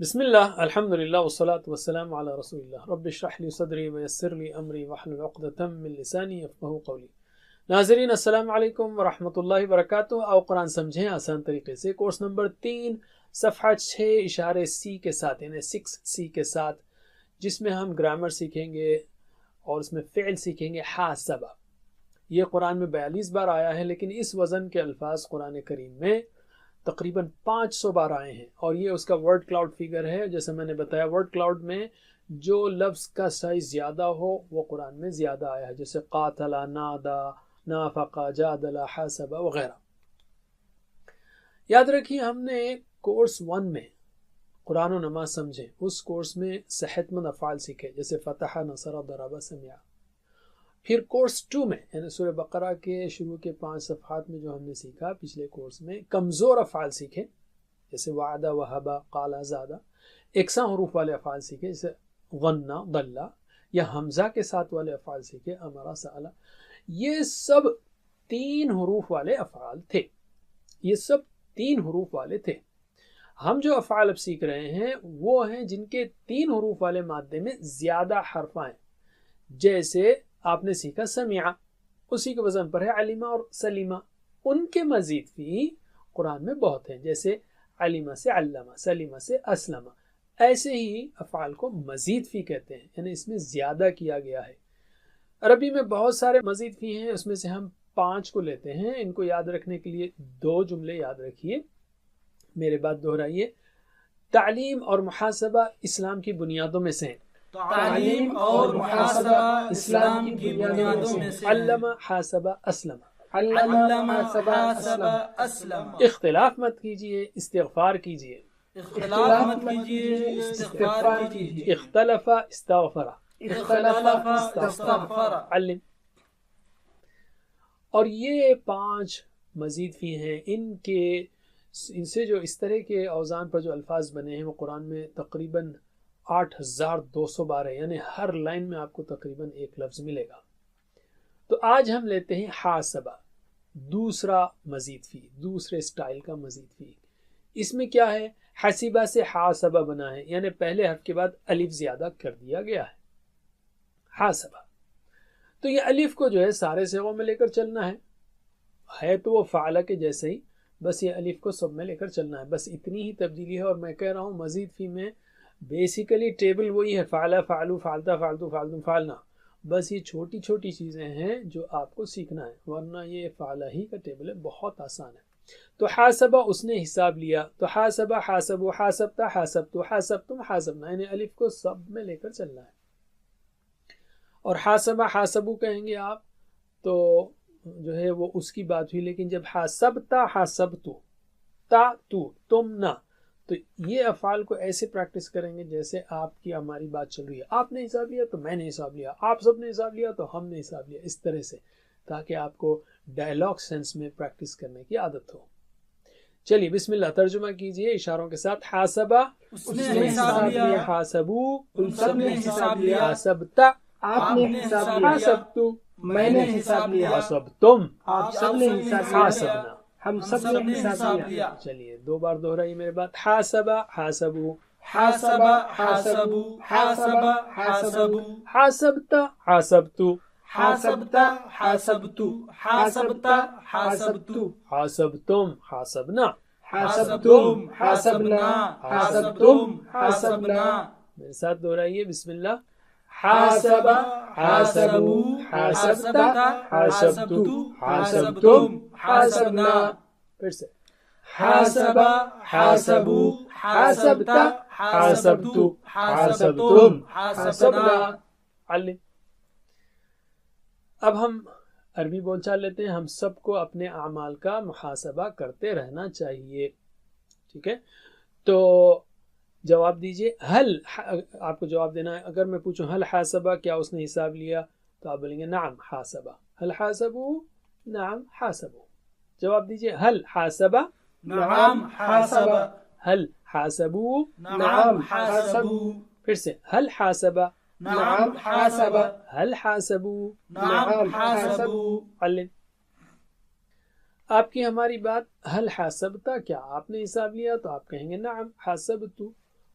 بسم اللہ الحمد للہ والصلاة والسلام علی رسول اللہ رب اشرح لی صدری ویسر لی امری واحلل عقدۃ من لسانی یفقہوا قولی۔ ناظرین السلام علیکم ورحمۃ اللہ وبرکاتہ۔ آؤ قرآن سمجھیں آسان طریقے سے، کورس نمبر 3 صفحہ 6 کے ساتھ یعنی 6C کے ساتھ، جس میں ہم گرامر سیکھیں گے اور اس میں فعل سیکھیں گے حاسبہ۔ یہ قرآن میں 42 بار آیا ہے، لیکن اس وزن کے الفاظ قرآن کریم میں تقریباً 500 بار آئے ہیں، اور یہ اس کا ورڈ کلاؤڈ فگر ہے۔ جیسے میں نے بتایا، ورڈ کلاؤڈ میں جو لفظ کا سائز زیادہ ہو وہ قرآن میں زیادہ آیا ہے، جیسے قاتل، نادا، نافق، جادل، حاسب وغیرہ۔ یاد رکھیے، ہم نے کورس 1 میں قرآن و نماز سمجھے، اس کورس میں صحت مند افعال سیکھے، جیسے فتح، نصر، ضرب، سمع۔ پھر کورس 2 میں یعنی سورہ بقرہ کے شروع کے 5 صفحات میں جو ہم نے سیکھا پچھلے کورس میں، کمزور افعال سیکھے، جیسے وعدہ، وہبہ، قال، زادہ۔ یکساں حروف والے افعال سیکھے، جیسے ظن، ضل، یا حمزہ کے ساتھ والے افعال سیکھے، امر، سأل۔ یہ سب 3 حروف والے افعال تھے، یہ سب 3 حروف والے تھے۔ ہم جو افعال اب سیکھ رہے ہیں وہ ہیں جن کے 3 حروف والے مادے میں زیادہ حرف آئیں، جیسے آپ نے سیکھا سمع، اسی کے وزن پر ہے علیمہ اور سلیمہ۔ ان کے مزید بھی قرآن میں بہت ہیں، جیسے علیمہ سے علمہ، سلیمہ سے اسلمہ۔ ایسے ہی افعال کو مزید فی کہتے ہیں، یعنی اس میں زیادہ کیا گیا ہے۔ عربی میں بہت سارے مزید فی ہیں، اس میں سے ہم 5 کو لیتے ہیں۔ ان کو یاد رکھنے کے لیے 2 جملے یاد رکھیے، میرے بات دہرائیے۔ تعلیم اور محاسبہ اسلام کی بنیادوں میں سے ہیں۔ تعلیم اور محاسبہ اسلام کی بنیادوں میں سے ہیں۔ علم، حاسب، اسلم۔ علم، حاسب، اسلم۔ اختلاف مت کیجیے، استغفار کیجیے۔ اختلاف مت کیجیے، استغفار کیجیے۔ اختلف، استغفر۔ اختلف، استغفر۔ علم۔ اور یہ 5 مزید فی ہیں، ان سے جو اس طرح کے اوزان پر جو الفاظ بنے ہیں وہ قرآن میں تقریباً 8200 بار ہے، یعنی ہر لائن میں آپ کو تقریباً ایک لفظ ملے گا۔ تو آج ہم لیتے ہیں حاسبہ، دوسرا مزید فی، دوسرے سٹائل کا مزید فی۔ اس میں کیا ہے؟ حسیبہ سے حاسبہ بنا ہے، یعنی پہلے حرف کے بعد الف زیادہ کر دیا گیا ہے، حاسبہ۔ تو یہ الف کو جو ہے سارے صیغوں میں لے کر چلنا ہے تو وہ فعل کے جیسے ہی، بس یہ الف کو سب میں لے کر چلنا ہے، بس اتنی ہی تبدیلی ہے۔ اور میں کہہ رہا ہوں مزید فی میں بیسیکلی ٹیبل وہی ہے، فعل، فعلو، فعلتا، فعلتو، فعلتم، فعلنا۔ بس یہ چھوٹی چھوٹی چیزیں ہیں جو آپ کو سیکھنا ہے، ورنہ یہ فعل ہی کا ٹیبل ہے، بہت آسان ہے۔ تو حاسبہ، اس نے حساب لیا، تو حاسبہ، حاسبو، حاسبتا، حاسبتو، حاسبتم، حاسبنا، یعنی الف کو سب میں لے کر چلنا ہے۔ اور حاسبہ، حاسبو کہیں گے آپ تو جو ہے وہ اس کی بات ہوئی، لیکن جب حاسبتا، حاسبتو، تا، تو، تم، نہ، تو یہ افعال کو ایسے پریکٹس کریں گے جیسے آپ کی ہماری بات چل رہی ہے۔ آپ نے حساب لیا تو میں نے حساب لیا، آپ سب نے حساب لیا تو ہم نے حساب لیا، اس طرح سے، تاکہ آپ کو ڈائلاگ سینس میں پریکٹس کرنے کی عادت ہو۔ چلیے بسم اللہ، ترجمہ کیجئے اشاروں کے ساتھ۔ حاسبہ، اس نے حساب لیا۔ حاسبو، ان سب نے حساب لیا۔ حاسبتا، آپ نے حساب لیا۔ حاسبتو، میں نے حساب لیا۔ حاسبتم، آپ سب نے حساب لیا۔ حاسبنا، ہم سب نے حساب لیا۔ چلیے 2 بار دہرائیے میرے بات۔ حاسبہ، حاسبو، حاسبہ، حاسبو، حاسبہ، حاسبو، حاسبتا، حاسبتو، حاسبتا، حاسبتو، حاسبتا، حاسبتو، حاسبتم، حاسبنا، حاسبتم، حاسبنا، حاسبتم، حاسبنا۔ میرے ساتھ دہرائیے، بسم اللہ۔ حاسبہ، حاسبو، حاسبتا، حاسبتو، حاسبتم، حاسبنا۔ پھر سے۔ حاسبہ، حاسبو، حاسبتا، حاسبتو، حاسبتم، حاسبنا۔ علم۔ اب ہم عربی بول چال لیتے ہیں۔ ہم سب کو اپنے اعمال کا محاسبہ کرتے رہنا چاہیے، ٹھیک ہے؟ تو جواب دیجئے، حل، آپ کو جواب دینا ہے۔ اگر میں پوچھوں حل حاسبہ، کیا اس نے حساب لیا، تو آپ بولیں گے نعم حاسبہ، حل حاسبو، نعم حاسبو۔ جواب دیجئے، حل حاسبہ، نعم حاسبہ، حل حاسبو، نعم حاسبو، پھر سے حل حاسبہ، نعم حاسبہ، حل حاسبو، نعم حاسبو۔ علم۔ آپ کی ہماری بات، حل حاسبتا، کیا آپ نے حساب لیا، تو آپ کہیں گے نعم حاسبتو،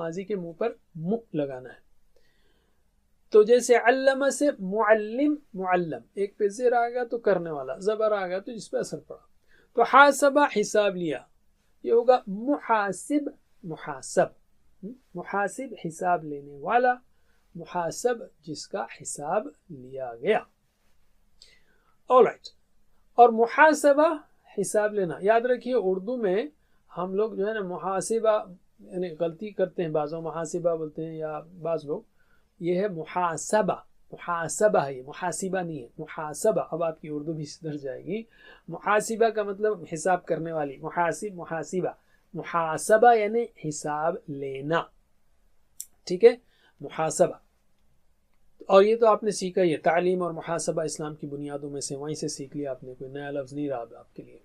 ماضی کے منہ پر مو لگانا ہے. تو جیسے علمہ سے معلم معلم، ایک پہ زیر آ گیا تو کرنے والا، زبر آ گیا تو جس پہ اثر پڑا. تو حاسبہ حساب لیا، یہ ہوگا محاسب محاسب. محاسب حساب لینے والا، محاسب جس کا حساب لیا گیا. alright. اور محاسبہ حساب لینا، یاد رکھیے اردو میں ہم لوگ جو ہے نا محاسبہ یعنی غلطی کرتے ہیں، بعضوں محاسبہ بولتے ہیں یا بعض لوگ، یہ ہے محاسبہ. محاسبہ ہے، محاسبہ نہیں ہے، محاسبہ. اب آپ کی اردو بھی سدھر جائے گی. محاسبہ کا مطلب حساب کرنے والی، محاسب محاسبہ. محاسبہ یعنی حساب لینا، ٹھیک ہے، محاسبہ. اور یہ تو آپ نے سیکھا ہی ہے، تعلیم اور محاسبہ اسلام کی بنیادوں میں سے، وہیں سے سیکھ لیا آپ نے، کوئی نیا لفظ نہیں رہا آپ کے لیے.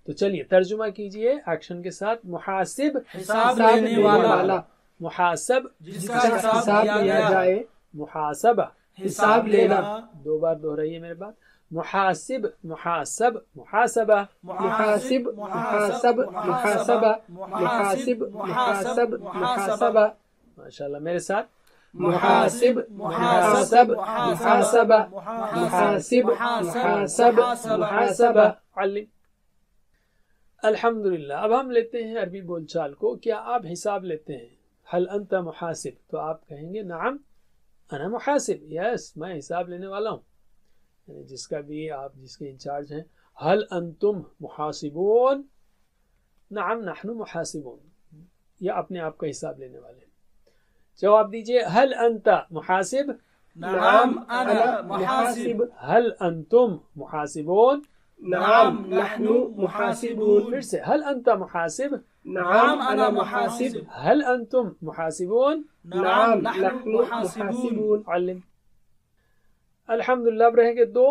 تو چلیے ترجمہ کیجئے ایکشن کے ساتھ. محاسب حساب لینے والا، محاسب جس کا حساب لیا جائے، محاسبہ حساب لینا. دو بار دہرائیے میرے بات. محاسب محاسب محاسبہ. محاسب محاسب محاسبہ، محاسب محاسب محاسبہ. ماشاءاللہ میرے ساتھ. محاسب محاسب محاسبہ، محاسب محاسب محاسبہ. علم. الحمدللہ. اب ہم لیتے ہیں عربی بول چال کو. کیا آپ حساب لیتے ہیں؟ حل انت محاسب، تو آپ کہیں گے نعم انا محاسب، یس میں حساب لینے والا ہوں، یعنی جس کا بھی آپ جس کے انچارج ہیں. حل انتم محاسبون؟ نعم نحن محاسبون، یا اپنے آپ کا حساب لینے والے. جواب دیجئے. حل انت محاسب؟ نعم انا محاسب. حل انتم محاسبون؟ نعم نحن محاسبون. پھر سے. حل انت محاسب؟ نعم انا محاسب. حل انتم محاسبون؟ نعم نحن محاسبون. علم. الحمدللہ. اب رہیں گے دو.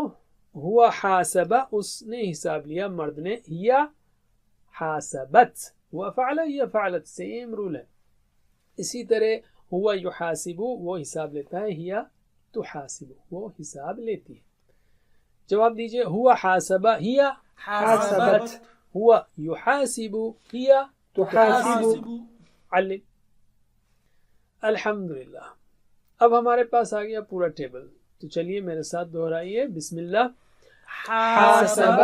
ہوا حاسبہ، اس نے حساب لیا، مرد نے. یا حاسبت، ہوا فعل یا فعلت، سیم رول ہے. اسی طرح ہوا یحاسب، وہ حساب لیتا ہے، یا تحاسب، وہ حساب لیتی ہے. جواب دیجئے. ہوا حاسبہ، ہیا حاسبت. ہوا یحاسب، ہیا تحاسب. علم. الحمدللہ. اب ہمارے پاس آ گیا پورا ٹیبل. تو چلیے میرے ساتھ دہرائیے. بسم اللہ. حاسب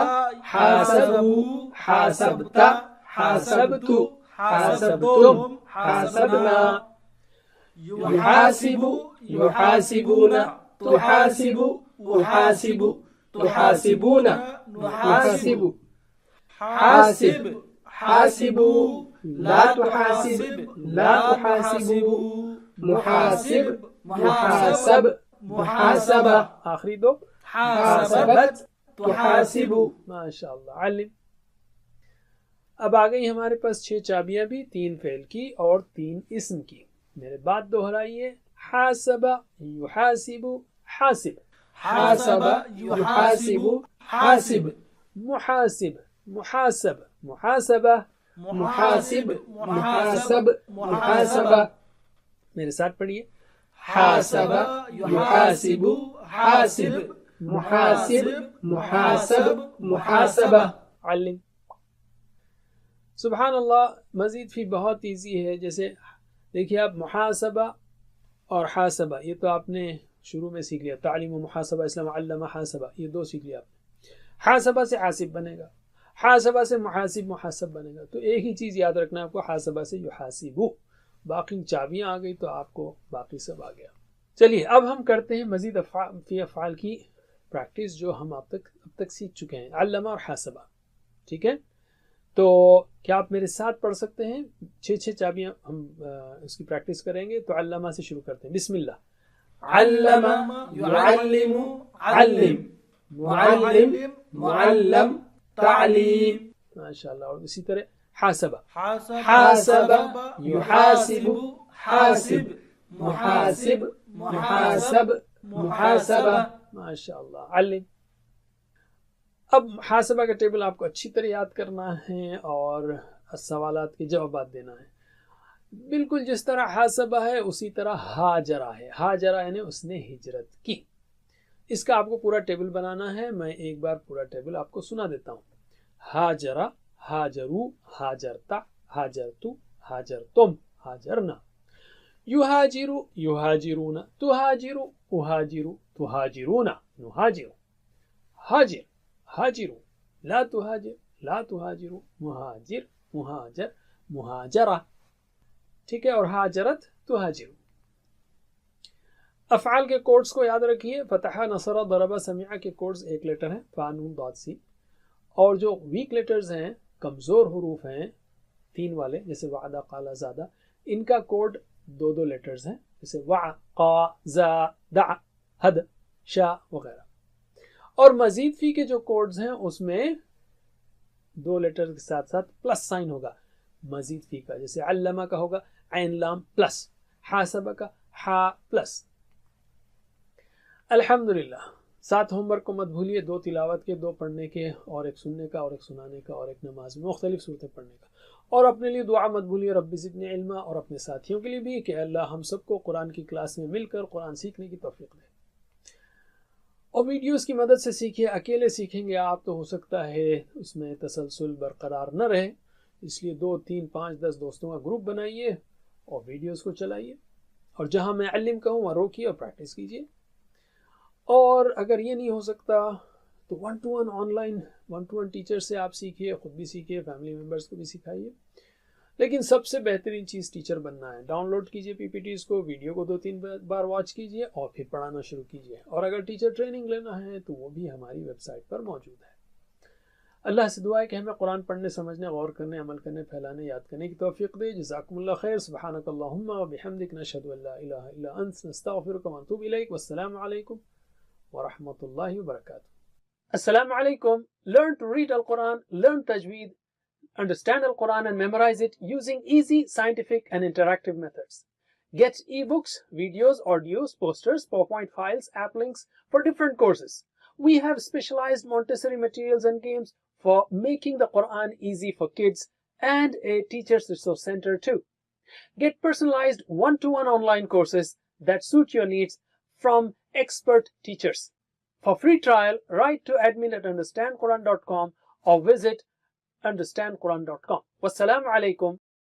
حاسبوا حاسبت حاسبت حاسبتم حاسبنا. يحاسب يحاسبون تحاسب أحاسب تحاسبون نحاسب. حاسب حاسبوا لا تحاسب لا تحاسبوا. محاسب محاسب محاسبة. آخری دو. حاسبت تحاسب. ماشاء اللہ. علم. اب آ گئی ہمارے پاس 6 چابیاں بھی، 3 فعل کی اور 3 اسم کی. میرے بات دہرائیے. حاسب یحاسب حاسب. حاسب يحاسب حاسب. محاسب محاسب محاسبہ. محاسب محاسب محاسبة. میرے ساتھ پڑھیے. حاسب يحاسب حاسب. محاسب محاسب محاسبة. علم. سبحان اللہ. مزید بھی بہت ایزی ہے. جیسے دیکھیے آپ، محاسبہ اور حاسبہ یہ تو آپ نے شروع میں سیکھ لیا. تعلیم و محاسبہ اسلام علم حاسبہ، یہ 2 سیکھ لیا آپ نے. حاسبہ سے حاسب بنے گا، حاسبہ سے محاسب محاسب بنے گا. تو ایک ہی چیز یاد رکھنا آپ کو، حاسبہ سے یحاسبو. باقی چابیاں آ گئی تو آپ کو باقی سب آ گیا. چلیے اب ہم کرتے ہیں مزید فی افعال کی پریکٹس جو ہم اب تک سیکھ چکے ہیں. علم اور حاسبہ، ٹھیک ہے. تو کیا آپ میرے ساتھ پڑھ سکتے ہیں؟ 6 چابیاں ہم اس کی پریکٹس کریں گے. تو علمہ سے شروع کرتے ہیں. بسم اللہ. علم يعلم علم. معلم معلم. تعلیم. ماشاءاللہ. اور اسی طرح حاسبہ. حاسب يحاسب حاسب. محاسب محاسب محاسبة. ماشاءاللہ. علم. اب حاسبہ کا ٹیبل آپ کو اچھی طرح یاد کرنا ہے اور سوالات کے جوابات دینا ہے. بالکل جس طرح حاسبہ ہے اسی طرح ہاجرہ ہے. ہاجرہ یعنی اس نے ہجرت کی. اس کا آپ کو پورا ٹیبل بنانا ہے. میں ایک بار پورا ٹیبل آپ کو سنا دیتا ہوں. ہاجرہ، ہاجرو، ہاجرتا، ہاجرتو، ہاجرتم، ہاجرنا. يهاجر يهاجرون تهاجر أهاجر تهاجرون نهاجر هاجر هاجروا لا تهاجر لا تهاجروا مهاجر مهاجر مهاجرة ٹھیک ہے اور ہاجرت تہاجر. افعال کے کوڈز کو یاد رکھیے. فتح نصر ضرب سمع کے کوڈز ایک لیٹر ہیں فانون ضاد سی اور جو ویک لیٹرز ہیں کمزور حروف ہیں 3 والے جیسے وعدہ قال زادہ ان کا کوڈ 2 لیٹرز ہیں جیسے وع قا زا دع حد شا وغیرہ. اور مزید فی کے جو کوڈز ہیں اس میں 2 لیٹر کے ساتھ ساتھ پلس سائن ہوگا مزید فی کا جیسے علمہ کا ہوگا عین لام پلس حاسبہ کا حا پلس. الحمدللہ 7 ہوم ورک کو مت بھولیے 2 تلاوت کے 2 پڑھنے کے اور ایک سننے کا اور ایک سنانے کا اور ایک نماز میں مختلف صورتیں پڑھنے کا. اور اپنے لیے دعا مت بھولیے رب زدنی علما اور اپنے ساتھیوں کے لیے بھی کہ اللہ ہم سب کو قرآن کی کلاس میں مل کر قرآن سیکھنے کی توفیق دے. اور ویڈیوز کی مدد سے سیکھیے. اکیلے سیکھیں گے آپ تو ہو سکتا ہے اس میں تسلسل برقرار نہ رہے اس لیے 2 3 5 10 دوستوں کا گروپ بنائیے اور ویڈیوز کو چلائیے اور جہاں میں علم کہوں وہاں روکیے اور پریکٹس کیجیے. اور اگر یہ نہیں ہو سکتا تو 1 to 1 on line 1 to 1 teacher سے آپ سیکھیے خود بھی سیکھیے فیملی ممبرس کو بھی سکھائیے. لیکن سب سے بہترین چیز ٹیچر بننا ہے. ڈاؤن لوڈ کیجیے پی پی ٹیز کو ویڈیو کو 2 3 بار واچ کیجیے اور پھر پڑھانا شروع کیجیے. اور اگر ٹیچر ٹریننگ لینا ہے تو وہ بھی ہماری ویب سائٹ پر موجود ہے. اللہ سے دعا ہے کہ ہمیں قرآن پڑھنے سمجھنے غور کرنے عمل کرنے پھیلانے یاد کرنے کی توفیق دے. جزاکم اللہ خیر. سبحانک اللہم و بحمدک نشہد ان لا الہ الا انت نستغفرک ونتوب الیک. والسلام علیکم ورحمۃ اللہ وبرکاتہ. السلام علیکم. Learn to read Al-Quran, learn tajweed, understand Al-Quran and memorize it using easy, scientific and interactive methods. Get ebooks, videos, audios, posters, PowerPoint files, app links for different courses. We have specialized Montessori materials and games for making the Quran easy for kids and a teacher's resource center too. Get personalized 1-to-1 online courses that suit your needs from expert teachers. For free trial, write to admin@understandquran.com or visit understandquran.com. Wassalamu alaikum